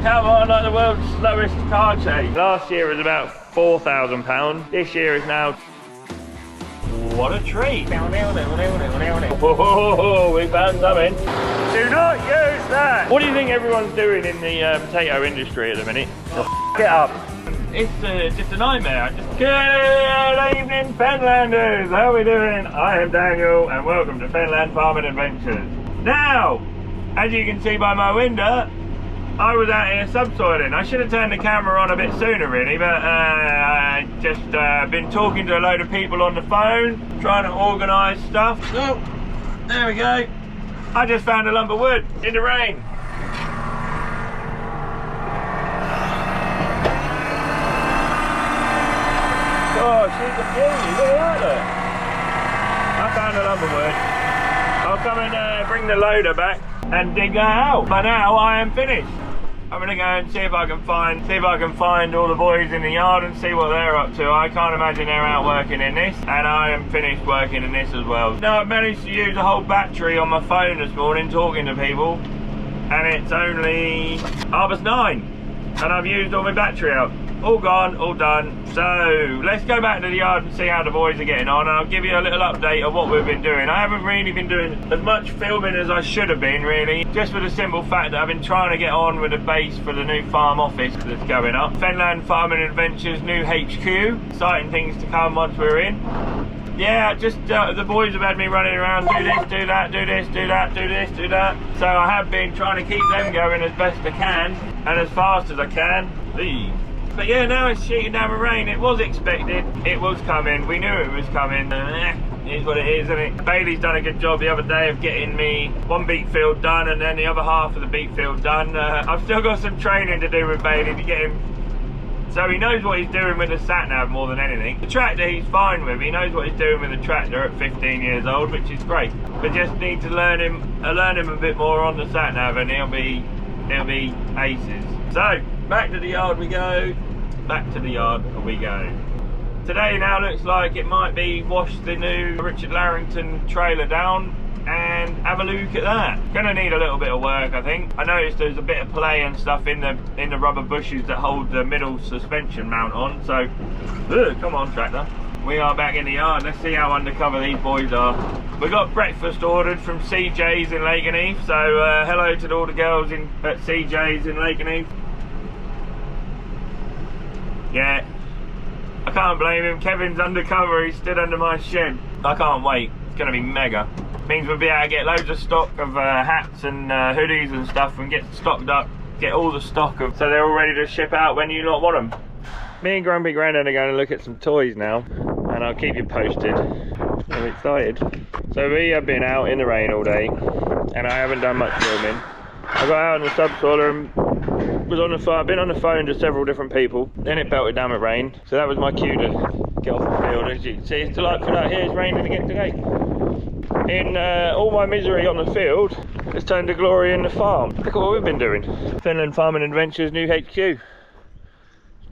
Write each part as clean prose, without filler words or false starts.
Come on, like the world's slowest car chase. Last year was about £4,000. This year is now... What a treat. Oh, we found something. Do not use that. What do you think everyone's doing in the potato industry at the minute? Just f*** it up. It's just a nightmare. Good evening, Fenlanders. How are we doing? I am Daniel, and welcome to Fenland Farming Adventures. Now, as you can see by my window, I was out here subsoiling. I should have turned the camera on a bit sooner really, but I just been talking to a load of people on the phone, trying to organise stuff. So, there we go. I just found a lump of wood in the rain. Oh, she's a beauty, look at that. I found a lump of wood. I'll come and bring the loader back and dig that out. But now I am finished. I'm gonna go and see if I can find all the boys in the yard and see what they're up to. I can't imagine they're out working in this, and I am finished working in this as well. Now I've managed to use a whole battery on my phone this morning talking to people, and it's only 9:30, and I've used all my battery out. All gone, all done. So let's go back to the yard and see how the boys are getting on, and I'll give you a little update of what we've been doing. I haven't really been doing as much filming as I should have been really, just for the simple fact that I've been trying to get on with the base for the new farm office that's going up. Fenland Farming Adventures new HQ, exciting things to come once we're in. Yeah, just the boys have had me running around, do this, do that, do this, do that, do this, do that. So I have been trying to keep them going as best I can, and as fast as I can. But yeah, now it's sheeting down with rain. It was expected, it was coming, we knew it was coming. It is what it is, isn't it? Bailey's done a good job the other day of getting me one beet field done and then the other half of the beet field done. I've still got some training to do with Bailey to get him so he knows what he's doing with the sat-nav more than anything. The tractor he's fine with, he knows what he's doing with the tractor at 15 years old, which is great. But just need to learn him a bit more on the sat-nav, and he'll be aces. So, back to the yard we go. Back to the yard we go. Today now looks like it might be wash the new Richard Larrington trailer down and have a look at that. Gonna need a little bit of work, I think. I noticed there's a bit of play and stuff in the rubber bushes that hold the middle suspension mount on, so come on tractor. We are back in the yard. Let's see how undercover these boys are. We got breakfast ordered from CJ's in Lakenheath, so hello to all the girls at CJ's in Lakenheath. Yeah, I can't blame him. Kevin's undercover, he stood under my shed. I can't wait, it's gonna be mega. Means we'll be able to get loads of stock of hats and hoodies and stuff, and get stocked up, get all the stock of, so they're all ready to ship out when you not want them. Me and Grumpy Grandad are going to look at some toys now, and I'll keep you posted. I'm excited. So we have been out in the rain all day, and I haven't done much filming. I got out on the subsoiler and I've been on the phone to several different people, then it belted down with rain, so that was my cue to get off the field. As you can see, it's delightful out here. It's raining again today. In all my misery on the field, it's turned to glory in the farm. Look at what we've been doing. Fenland Farming Adventures new HQ.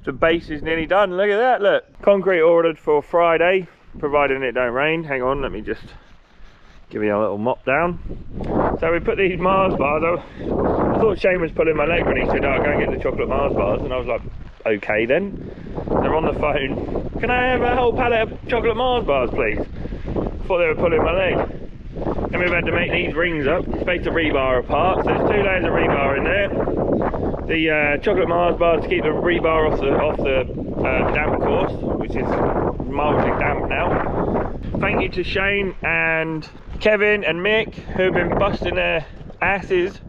The base is nearly done. Look at that, look. Concrete ordered for Friday, providing it don't rain. Hang on, let me just give you a little mop down. So we put these Mars bars. I thought Shane was pulling my leg when he said, "Oh, go and get the chocolate Mars bars," and I was like, okay then. They're on the phone. Can I have a whole pallet of chocolate Mars bars, please? Thought they were pulling my leg. And we've had to make these rings up, space the rebar apart. So there's 2 layers of rebar in there. The chocolate Mars bars to keep the rebar off the damp course, which is mildly damp now. Thank you to Shane and Kevin and Mick, who have been busting their asses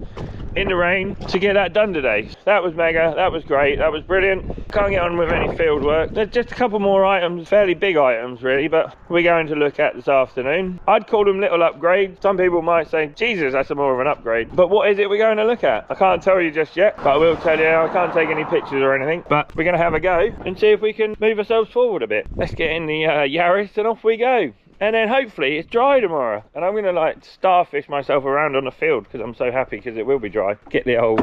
in the rain to get that done today. That was mega, that was great, that was brilliant. Can't get on with any field work. There's just a couple more items, fairly big items really, but we're going to look at this afternoon. I'd call them little upgrades. Some people might say, Jesus, that's more of an upgrade. But what is it we're going to look at? I can't tell you just yet, but I will tell you. I can't take any pictures or anything, but we're going to have a go and see if we can move ourselves forward a bit. Let's get in the Yaris and off we go. And then hopefully it's dry tomorrow, and I'm gonna like starfish myself around on the field because I'm so happy because it will be dry. Get the old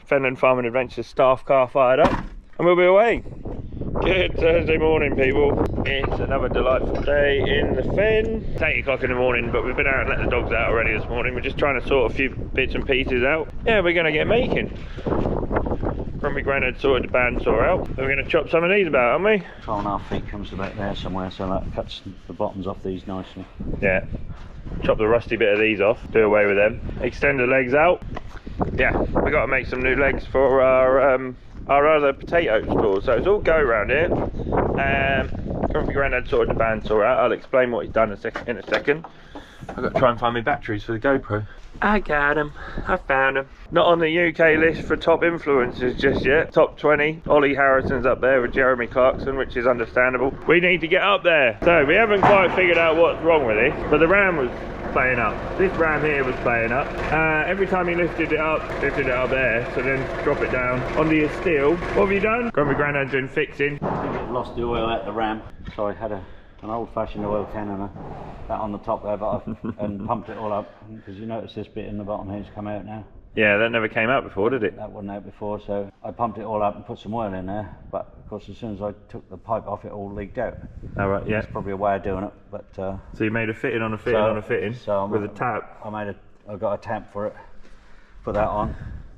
Fenland Farming Adventures staff car fired up, and we'll be away. Good Thursday morning, people. It's another delightful day in the fen. It's 8 o'clock in the morning, but we've been out and let the dogs out already this morning. We're just trying to sort a few bits and pieces out. Yeah, we're gonna get making. From my granddad sorted the bandsaw out. We're going to chop some of these about, aren't we? 12.5 feet comes about there somewhere, so that cuts the bottoms off these nicely. Yeah. Chop the rusty bit of these off, do away with them. Extend the legs out. Yeah, we got to make some new legs for our other potato stores. So it's all go around here. From my granddad sorted the bandsaw out. I'll explain what he's done in a second. I've got to try and find my batteries for the GoPro. I got them, I found them. Not on the UK list for top influencers just yet. Top 20, Ollie Harrison's up there with Jeremy Clarkson, which is understandable. We need to get up there. So we haven't quite figured out what's wrong with this, but the ram was playing up. This ram here was playing up. Every time he lifted it up there, so then drop it down onto your steel. What have you done? Grumpy Grandad's been fixing. I think it lost the oil at the ram, so I had an old-fashioned oil can and that on the top there, but and pumped it all up, because you notice this bit in the bottom here's come out now. Yeah, that never came out before, did it? That wasn't out before, so I pumped it all up and put some oil in there, but of course as soon as I took the pipe off it all leaked out. Oh right, yeah. That's probably a way of doing it, but... so you made a fitting on a fitting on a fitting with a tap? I got a tap for it, put that on,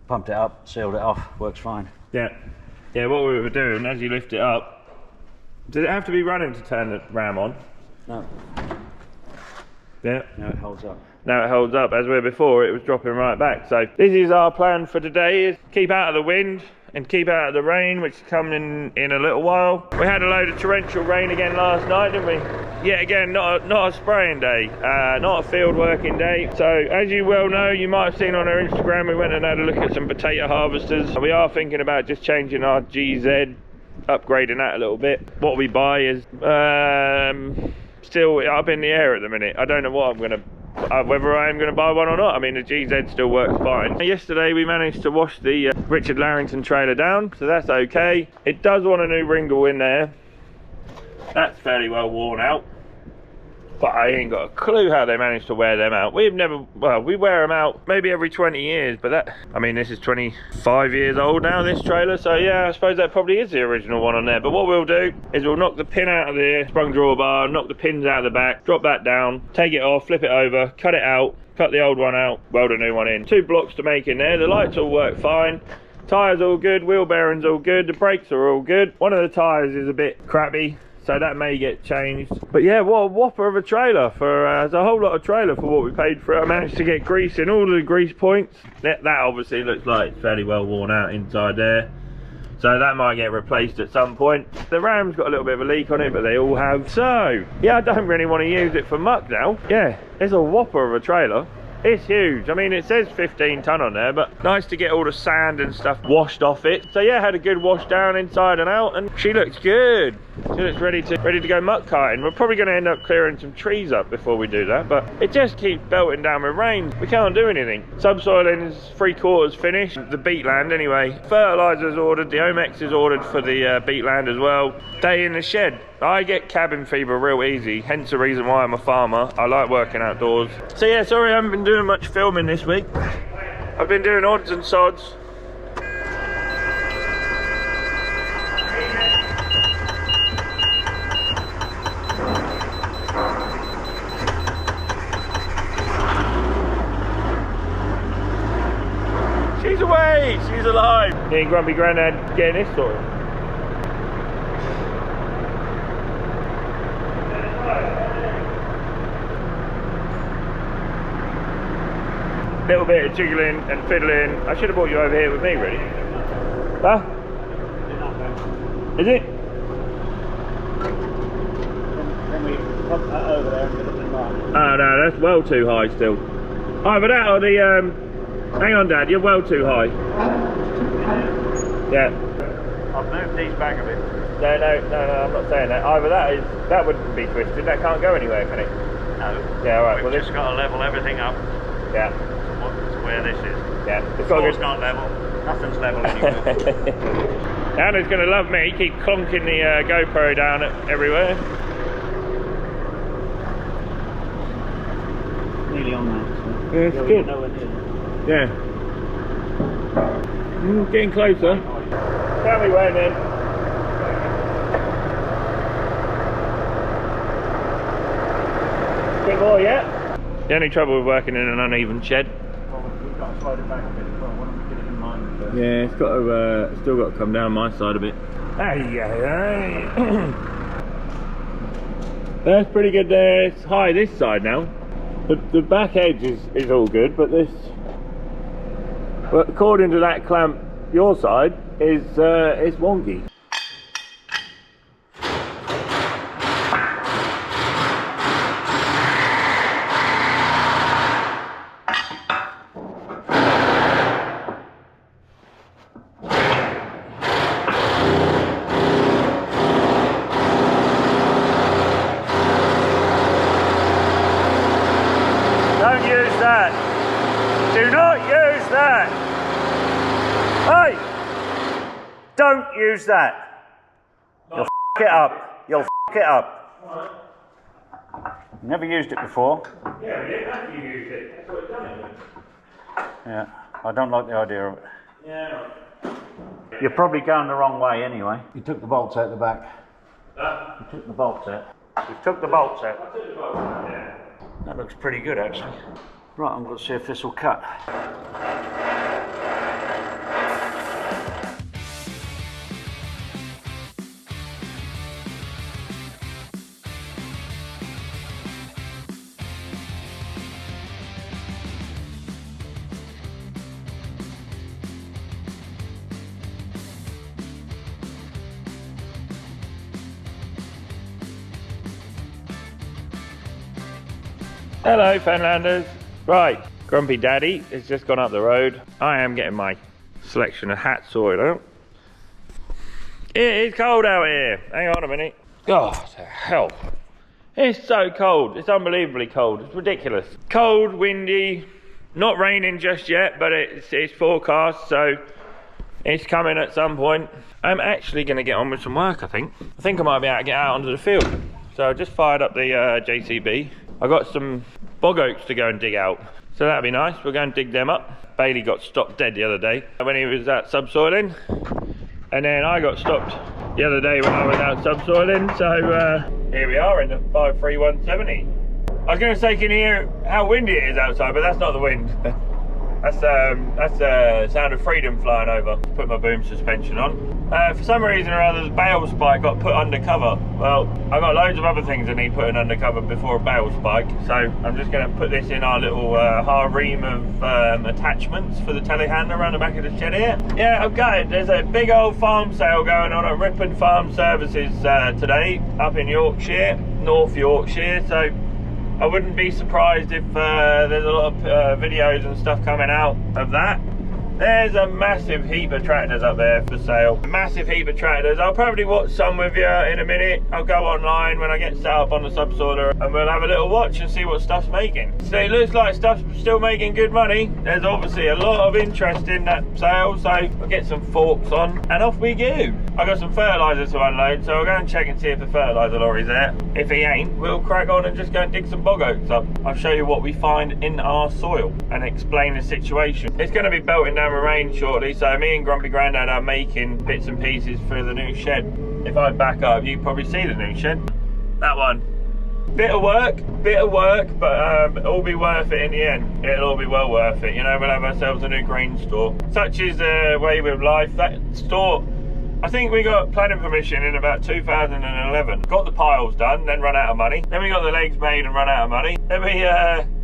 pumped it up, sealed it off, works fine. Yeah. Yeah, what we were doing, as you lift it up, did it have to be running to turn the ram on? No. Yeah. Now it holds up. Now it holds up. As where before it was dropping right back. So this is our plan for today, is keep out of the wind and keep out of the rain, which is coming in a little while. We had a load of torrential rain again last night, didn't we? Yet again, not a spraying day, not a field working day. So as you well know, you might have seen on our Instagram, we went and had a look at some potato harvesters. We are thinking about just changing our GZ, upgrading that a little bit. What we buy is still up in the air at the minute. I don't know what I'm going to whether I am going to buy one or not. I mean, the GZ still works fine. Yesterday we managed to wash the Richard Larrington trailer down, so that's okay. It does want a new ringle in there. That's fairly well worn out, but I ain't got a clue how they managed to wear them out. We've never, well, we wear them out maybe every 20 years, but that, I mean, this is 25 years old now, this trailer, so yeah, I suppose that probably is the original one on there. But what we'll do is we'll knock the pin out of the sprung drawbar, knock the pins out of the back, drop that down, take it off, flip it over, cut it out, cut the old one out, weld a new one in. 2 blocks to make in there. The lights all work fine. Tyres all good, wheel bearings all good, the brakes are all good. One of the tyres is a bit crappy, so that may get changed. But yeah, what a whopper of a trailer for it's a whole lot of trailer for what we paid for it. I managed to get grease in all of the grease points. That obviously looks like it's fairly well worn out inside there, so that might get replaced at some point. The ram's got a little bit of a leak on it, but they all have. So yeah, I don't really want to use it for muck now. Yeah, it's a whopper of a trailer. It's huge. I mean, it says 15 ton on there, but nice to get all the sand and stuff washed off it. So yeah, had a good wash down inside and out, and she looks good. She looks ready to go muck carting. We're probably going to end up clearing some trees up before we do that, but it just keeps belting down with rain. We can't do anything. Subsoiling is 3/4 finished. The beetland anyway. Fertilizer's ordered. The Omex is ordered for the beetland as well. Day in the shed. I get cabin fever real easy, hence the reason why I'm a farmer. I like working outdoors. So yeah, sorry I haven't been doing much filming this week. I've been doing odds and sods. She's away, she's alive. Me and Grumpy Grandad getting this sorted. Little bit of jiggling and fiddling. I should have brought you over here with me, really. Huh? Is it? Then we pump that over there and get it in line. Oh no, that's well too high still. Either that or the hang on Dad, you're well too high. Yeah. I've moved these back a bit. No, I'm not saying that. Either that wouldn't be twisted, that can't go anywhere, can it? No. Yeah, alright. We've just got to level everything up. Yeah. Where this is. Yeah. The floor's not level. Nothing's level anymore. Anna's going to love me, keep clonking the GoPro down everywhere. Nearly on that. So. Yeah, it's good. Yeah. Getting closer. Tell me when then. Bit more yet? The only trouble with working in an uneven shed. Well, we've got to slide it back a bit as well. Why don't we get it in line? Yeah, it's got to, still got to come down my side a bit. Hey. That's pretty good there. It's high this side now. The back edge is all good, but this, well, according to that clamp, your side is wonky. Don't use that. Do not use that. Hey! Don't use that. You'll f it up. You'll f it up. Never used it before. Yeah, we didn't have to use it. That's what it's done. Yeah, I don't like the idea of it. Yeah. You're probably going the wrong way anyway. You took the bolts out the back. You took the bolts out. You took the bolts out. I took the bolts out, yeah. That looks pretty good actually. Right, I'm going to see if this will cut. Hello Fenlanders. Right, Grumpy Daddy has just gone up the road. I am getting my selection of hats sorted out. It is cold out here. Hang on a minute. Oh, the hell. It's so cold. It's unbelievably cold. It's ridiculous. Cold, windy, not raining just yet, but it's forecast, so it's coming at some point. I'm actually going to get on with some work, I think. I think I might be able to get out onto the field. So I just fired up the JCB. I got some bog oaks to go and dig out, so that'll be nice. We're going to dig them up. Bailey got stopped dead the other day when he was out subsoiling, and then I got stopped the other day when I was out subsoiling. So here we are in the 53170. I was going to say, can you hear how windy it is outside, but that's not the wind. That's the sound of freedom flying over. Put my boom suspension on. For some reason or other, the bale spike got put under cover. Well, I've got loads of other things that need putting under cover before a bale spike, so I'm just going to put this in our little harem of attachments for the telehandler around the back of the shed here. Yeah, I've got it. There's a big old farm sale going on at Ripon Farm Services today up in Yorkshire, North Yorkshire, so I wouldn't be surprised if there's a lot of videos and stuff coming out of that. There's a massive heap of tractors up there for sale. A massive heap of tractors. I'll probably watch some with you in a minute. I'll go online when I get set up on the subsoiler and we'll have a little watch and see what stuff's making. So it looks like stuff's still making good money. There's obviously a lot of interest in that sale, so I'll get some forks on and off we go. I've got some fertilizer to unload, so I'll go and check and see if the fertilizer lorry's there. If he ain't, we'll crack on and just go and dig some bog oaks up. I'll show you what we find in our soil and explain the situation. It's going to be belting down with rain shortly, so me and Grumpy Grandad are making bits and pieces for the new shed. If I back up, you can probably see the new shed. That one. Bit of work, but it'll be worth it in the end. It'll all be well worth it. You know, we'll have ourselves a new grain store. Such is the way with life. That store, I think we got planning permission in about 2011. Got the piles done, then run out of money. Then we got the legs made and run out of money. Then we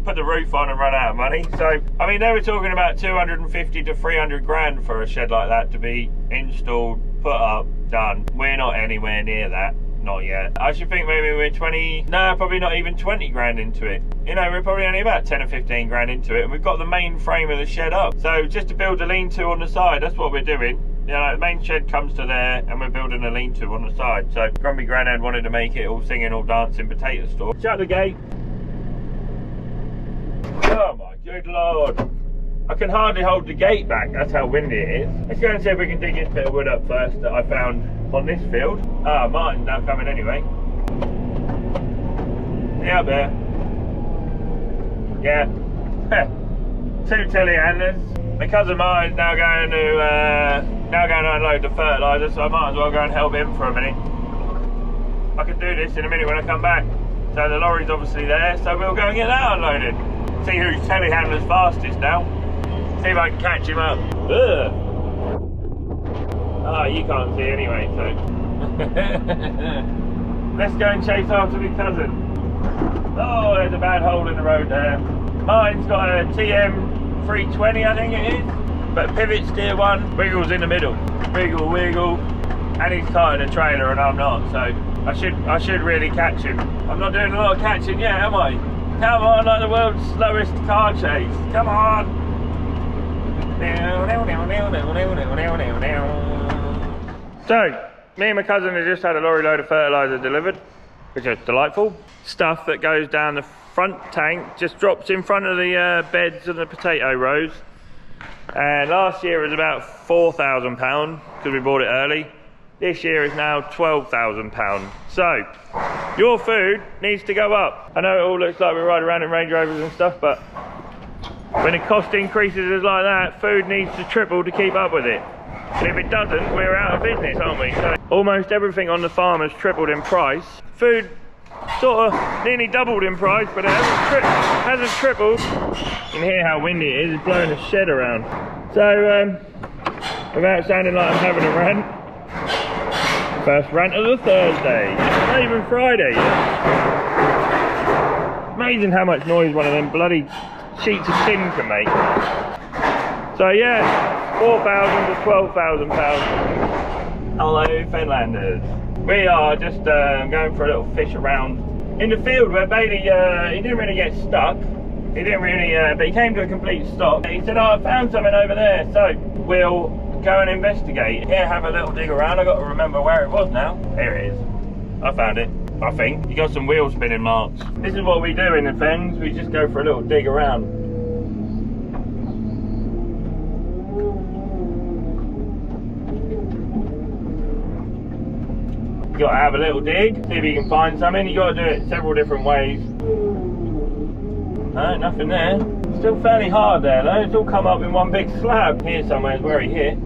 put the roof on and run out of money. So, I mean, they were talking about 250 to 300 grand for a shed like that to be installed, put up, done. We're not anywhere near that. Not yet. I should think maybe we're probably not even 20 grand into it. You know, we're probably only about 10 or 15 grand into it, and we've got the main frame of the shed up. So just to build a lean-to on the side, that's what we're doing. You know, the main shed comes to there, and we're building a lean-to on the side. So Grumpy Grandad wanted to make it all singing, all dancing potato store. Shut the gate. Oh my good lord. I can hardly hold the gate back, that's how windy it is. Let's go and see if we can dig this bit of wood up first that I found on this field. Ah, Martin's now coming anyway. Yeah, up there. Yeah. 2 telehandlers. My cousin Martin's now going to unload the fertilizer, so I might as well go and help him for a minute. I can do this in a minute when I come back. So the lorry's obviously there, so we'll go and get that unloaded. See whose telehandler's fastest now. See if I can catch him up. Ugh. Oh, you can't see anyway, so. Let's go and chase after my cousin. Oh, there's a bad hole in the road there. Mine's got a TM 320, I think it is. But pivot steer one, wiggles in the middle. Wiggle, wiggle. And he's tied a trailer and I'm not, so I should really catch him. I'm not doing a lot of catching yet, am I? Come on, like the world's slowest car chase. Come on. So, me and my cousin have just had a lorry load of fertilizer delivered, which is delightful. Stuff that goes down the front tank, just drops in front of the beds of the potato rows. And last year was about £4,000 because we bought it early. This year is now £12,000. So, your food needs to go up. I know it all looks like we ride around in Range Rovers and stuff, but when the cost increases like that, food needs to triple to keep up with it. And if it doesn't, we're out of business, aren't we? So almost everything on the farm has tripled in price. Food sort of nearly doubled in price, but it hasn't tripled. You can hear how windy it is, it's blowing the shed around. So, without sounding like I'm having a rant, first rant of the Thursday. It's not even Friday yet. Amazing how much noise one of them bloody sheets of tin can make. So yeah, £4,000 to £12,000. Hello, Fenlanders. We are just going for a little fish around in the field where Bailey, he didn't really get stuck. He didn't really, but he came to a complete stop. He said, oh, I found something over there. So we'll go and investigate. Here, have a little dig around. I've got to remember where it was now. Here it is. I found it, I think. You got some wheel spinning marks. This is what we do in the fens. We just go for a little dig around. You got to have a little dig, see if you can find something. You got to do it several different ways. No, nothing there. Still fairly hard there though. It's all come up in one big slab. Here somewhere is where he hit.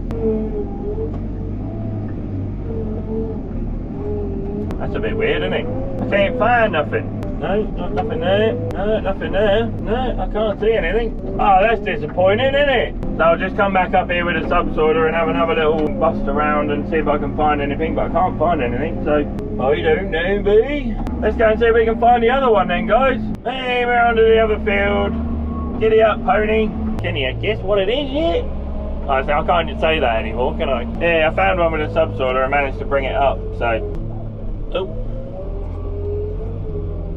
That's a bit weird, isn't it? I can't find nothing. No, nothing there. No, nothing there. No, I can't see anything. Oh, that's disappointing, isn't it? So I'll just come back up here with a subsoiler and have another little bust around and see if I can find anything, but I can't find anything, so I don't know, B. Let's go and see if we can find the other one then, guys. Hey, we're onto the other field. Giddy up, pony. Can you guess what it is yet? I can't say that anymore, can I? Yeah, I found one with a subsoiler and managed to bring it up, so. Oh.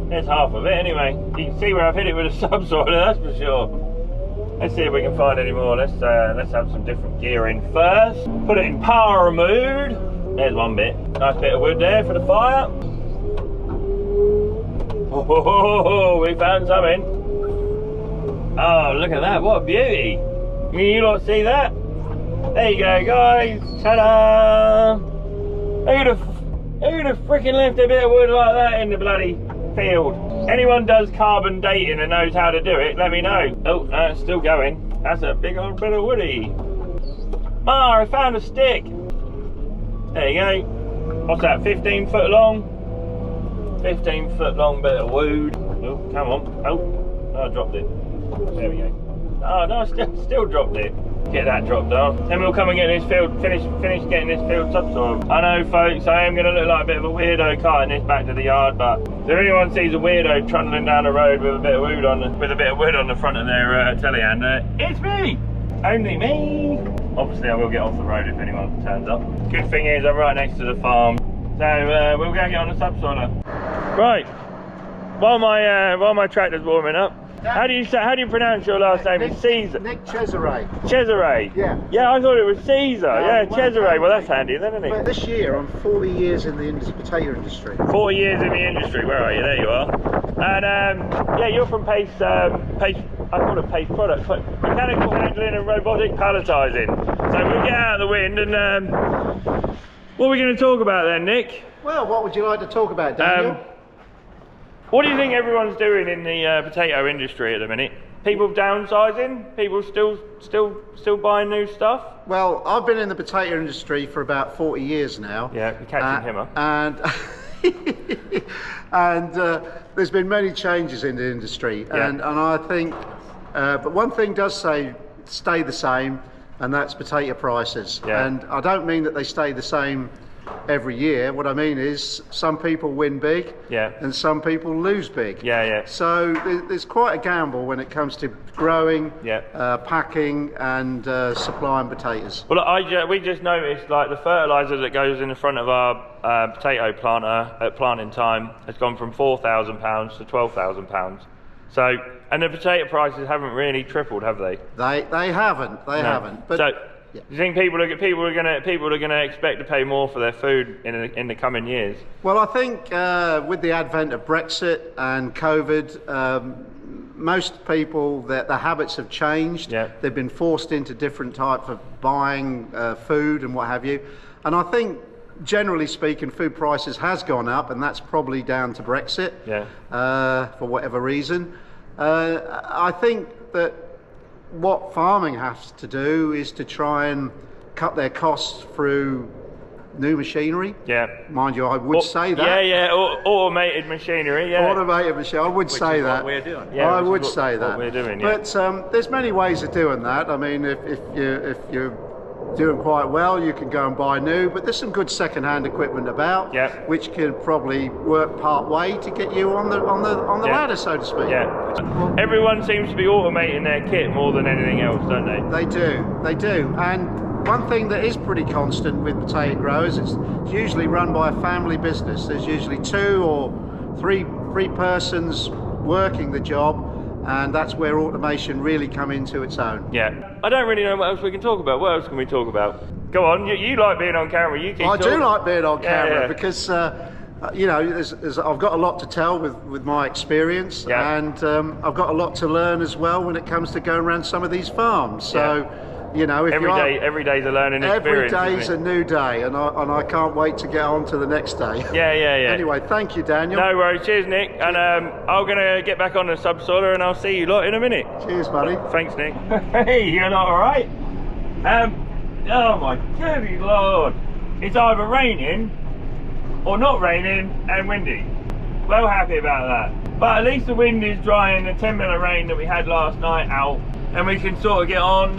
There's half of it anyway. You can see where I've hit it with a subsoiler, that's for sure. Let's see if we can find any more. Let's have some different gear in first. Put it in power mode. There's one bit. Nice bit of wood there for the fire. Oh, we found something. Oh, look at that, what a beauty. Can you lot see that? There you go, guys. Ta-da! Who'd have freaking left a bit of wood like that in the bloody field? Anyone does carbon dating and knows how to do it, let me know. Oh, no, it's still going. That's a big old bit of woody. Ah, I found a stick. There you go. What's that, 15 foot long? 15 foot long bit of wood. Oh, come on. Oh, I dropped it. There we go. Oh, no, I still dropped it. Get that dropped down. Then we'll come and get this field, finish getting this field topsoil. I know, folks, I am going to look like a bit of a weirdo carting this back to the yard, but if anyone sees a weirdo trundling down the road with a bit of wood on the front of their telehandler, it's me. Only me. Obviously, I will get off the road if anyone turns up. Good thing is, I'm right next to the farm, so we'll go and get on the subsoiler. Right. While my tractor's warming up. How do you pronounce your last name? It's Caesar. Nick Cesare. Cesare. Yeah. Yeah, I thought it was Caesar. Yeah, Cesare. Well, that's handy then, isn't it? Well, this year I'm 40 years in the potato industry. 40 years in the industry. Where are you? There you are. And yeah, you're from Pace. I call it Pace Products, but mechanical handling and robotic palletising. So we'll get out of the wind and what are we going to talk about then, Nick? Well, what would you like to talk about, Daniel? What do you think everyone's doing in the potato industry at the minute? People downsizing? People still buying new stuff? Well, I've been in the potato industry for about 40 years now. Yeah, you're catching him up. And there's been many changes in the industry, yeah. and I think, but one thing does stay the same, and that's potato prices. Yeah. And I don't mean that they stay the same every year. What I mean is some people win big, Yeah. and some people lose big. Yeah, yeah. So there's quite a gamble when it comes to growing, Yeah. packing, and supplying potatoes. Well, we just noticed like the fertilizer that goes in the front of our potato planter at planting time has gone from £4,000 to £12,000. So, and the potato prices haven't really tripled, have they? They haven't. They haven't. But so, yeah. do you think people are gonna expect to pay more for their food in the coming years? Well, I think with the advent of Brexit and COVID, most people, their habits have changed. Yeah. They've been forced into different types of buying food and what have you. And I think, generally speaking, food prices has gone up, and that's probably down to Brexit. Yeah. For whatever reason. I think that what farming has to do is to try and cut their costs through new machinery. Yeah. Mind you, I would say that. Yeah, automated machinery. Yeah. Automated machinery. I would say that. What we're doing. Yeah, I which is would what- say what that. we're doing, yeah. But there's many ways of doing that. I mean, if you're doing quite well, you can go and buy new. But there's some good second-hand equipment about, Yeah. which could probably work part way to get you on the Yeah. ladder, so to speak. Yeah. Everyone seems to be automating their kit more than anything else, don't they? They do. And one thing that is pretty constant with potato growers, it's usually run by a family business. There's usually 2 or 3 persons working the job, and that's where automation really come into its own. Yeah. I don't really know what else we can talk about. What else can we talk about? Go on. You like being on camera. You keep I talking. do like being on camera yeah. because you know, I've got a lot to tell with my experience, Yeah. and I've got a lot to learn as well when it comes to going around some of these farms. So, you know, if Every day's a learning every experience. day's isn't a it? new day, and I can't wait to get on to the next day. Yeah. Anyway, thank you, Daniel. No worries. Cheers, Nick. And I'm gonna get back on the Subsoiler, and I'll see you lot in a minute. Cheers, buddy. Thanks, Nick. Hey, you're not all right? Oh my good lord! It's either raining or not raining and windy. Well happy about that. But at least the wind is drying the 10mm rain that we had last night out, and we can sort of get on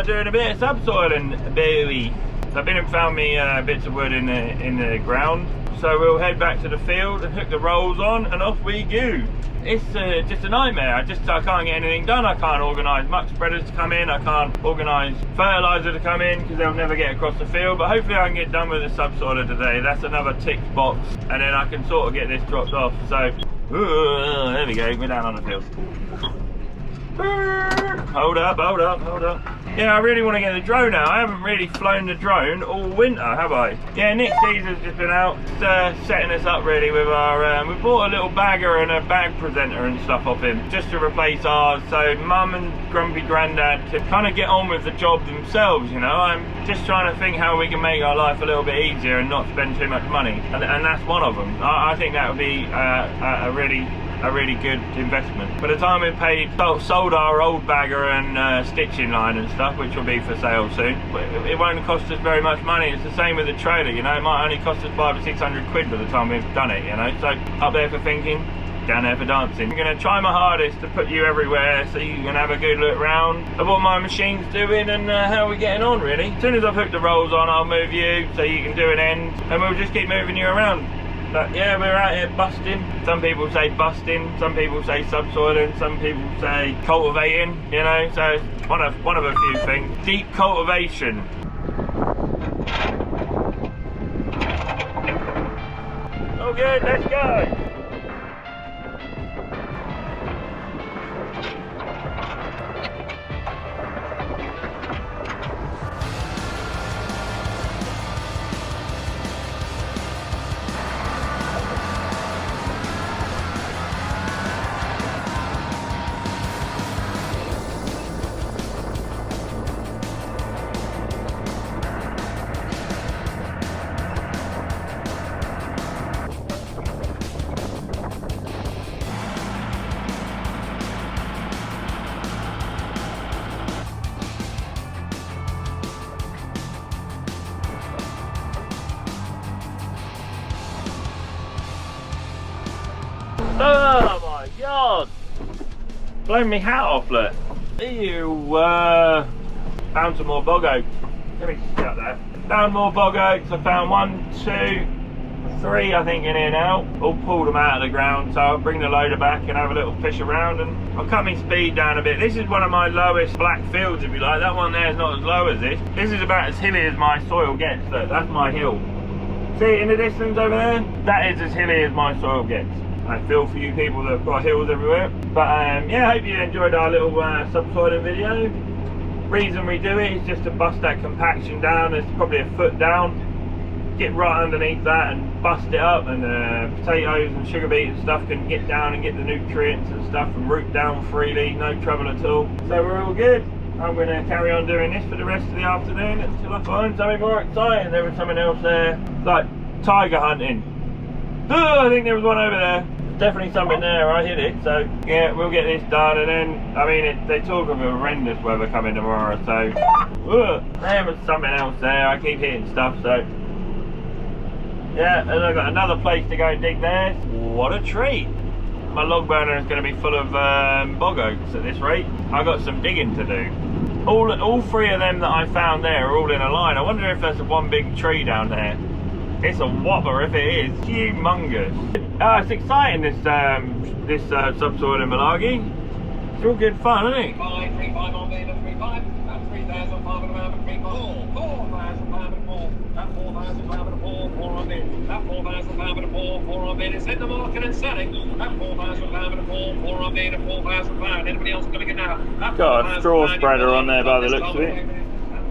doing a bit of subsoiling, baby. So I've been and found me bits of wood in the ground. So we'll head back to the field and hook the rolls on, and off we go. It's just a nightmare. I can't get anything done. I can't organise muck spreaders to come in. I can't organise fertiliser to come in because they'll never get across the field. But hopefully I can get done with the subsoiler today. That's another tick box, and then I can sort of get this dropped off. So there we go. We're down on the field. Hold up. Yeah, I really want to get the drone out. I haven't really flown the drone all winter, have I? Yeah, Nick Caesar's just been out setting us up really with our... we bought a little bagger and a bag presenter and stuff off him just to replace ours, so Mum and Grumpy Grandad can kind of get on with the job themselves, you know. I'm just trying to think how we can make our life a little bit easier and not spend too much money, and that's one of them. I think that would be a really good investment. By the time we've sold our old bagger and stitching line and stuff, which will be for sale soon, it won't cost us very much money. It's the same with the trailer, you know. It might only cost us 500 or 600 quid by the time we've done it, you know. So up there for thinking, down there for dancing. I'm going to try my hardest to put you everywhere so you can have a good look round of what my machine's doing and how we're getting on, really. As soon as I've hooked the rolls on, I'll move you so you can do an end, and we'll just keep moving you around. But yeah, we're out here busting. Some people say busting, some people say subsoiling, some people say cultivating, you know, so it's one of a few things. Deep cultivation. Oh good, let's go. Oh my god! Blown me hat off, look. Ew, Found some more bog oaks. Let me shut that. Found more bog oaks. I found 1, 2, 3 I think in here now. All pulled them out of the ground, so I'll bring the loader back and have a little fish around, and I'll cut my speed down a bit. This is one of my lowest black fields, if you like. That one there is not as low as this. This is about as hilly as my soil gets. Look, that's my hill. See it in the distance over there? That is as hilly as my soil gets. I feel for you people that have got hills everywhere. But yeah, I hope you enjoyed our little subsoiling video. Reason we do it is just to bust that compaction down. It's probably a foot down. Get right underneath that and bust it up, and potatoes and sugar beet and stuff can get down and get the nutrients and stuff and root down freely, no trouble at all. So we're all good. I'm going to carry on doing this for the rest of the afternoon until I find something more exciting. There was something else there, like tiger hunting. Oh, I think there was one over there. Definitely something there, I hit it. So yeah, we'll get this done, and then, I mean, they talk of horrendous weather coming tomorrow, so there was something else there. I keep hitting stuff, so yeah. And I've got another place to go dig there. What a treat. My log burner is going to be full of bog oaks at this rate. I've got some digging to do. All 3 of them that I found there are all in a line. I wonder if there's one big tree down there. It's a whopper if it is. Humongous. It's exciting, this subsoiling malarkey. It's all good fun, isn't it? 535 on beta 35. That's 3,534. 4,504. That 4,504. 4 on bid. That 4,504. 4 on bid. It's in the market and selling. That 4,504. 4 on bid. 4,500. Anybody else coming in now? Got a straw spreader on there by the looks of it.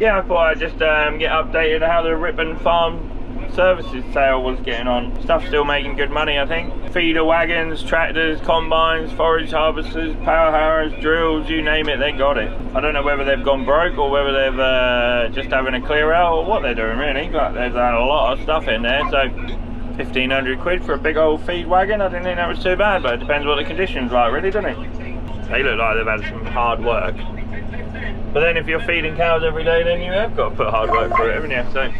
Yeah, I thought I'd just get updated how the Fenland Farm Services sale was getting on. Stuff's still making good money, I think. Feeder wagons, tractors, combines, forage harvesters, power harrows, drills, you name it, they got it. I don't know whether they've gone broke or whether they've just having a clear out or what they're doing really, but there's a lot of stuff in there. So 1,500 quid for a big old feed wagon, I didn't think that was too bad, but it depends what the conditions like really, doesn't it? They look like they've had some hard work. But then if you're feeding cows every day, then you have got to put hard work through it, haven't you? So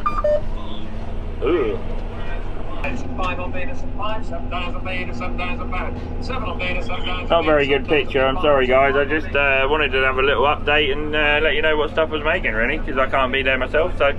ooh. 5 on beta 5, 7,000 beta, 7,000 pounds. 7 on beta, 7,000. Not a very good picture, I'm sorry guys. I just wanted to have a little update and let you know what stuff was making really, because I can't be there myself, so.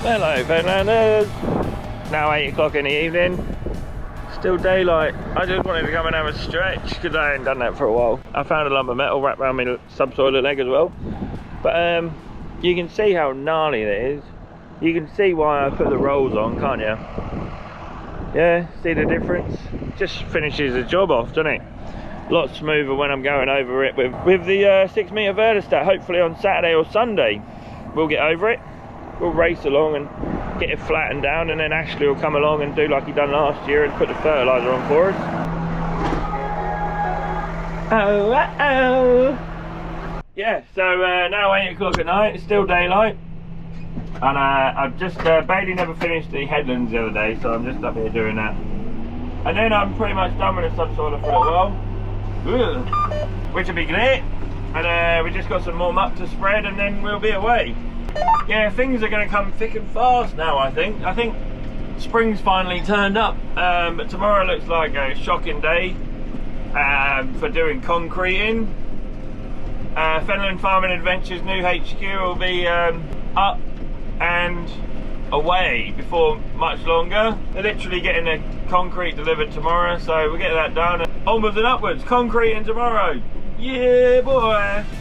Hello Fenlanders! Now 8 o'clock in the evening, still daylight. I just wanted to come and have a stretch because I ain't done that for a while. I found a lump of metal wrapped around my subsoiler leg as well. But you can see how gnarly it is. You can see why I put the rolls on, can't you? Yeah, see the difference? Just finishes the job off, doesn't it? A lot smoother when I'm going over it with the 6 metre vertistat. Hopefully on Saturday or Sunday we'll get over it. We'll race along and get it flattened down, and then Ashley will come along and do like he done last year and put the fertilizer on for us. Oh. Yeah, so now 8 o'clock at night, it's still daylight. And I've just, Bailey never finished the headlands the other day, so I'm just up here doing that. And then I'm pretty much done with the subsoiler for a while. Which will be great. And we just got some more muck to spread and then we'll be away. Yeah, things are going to come thick and fast now, I think. I think spring's finally turned up, but tomorrow looks like a shocking day for doing concreting. Fenland Farming Adventures new HQ will be up and away before much longer. They're literally getting the concrete delivered tomorrow, so we'll get that done. Onwards and upwards, concreting tomorrow. Yeah, boy.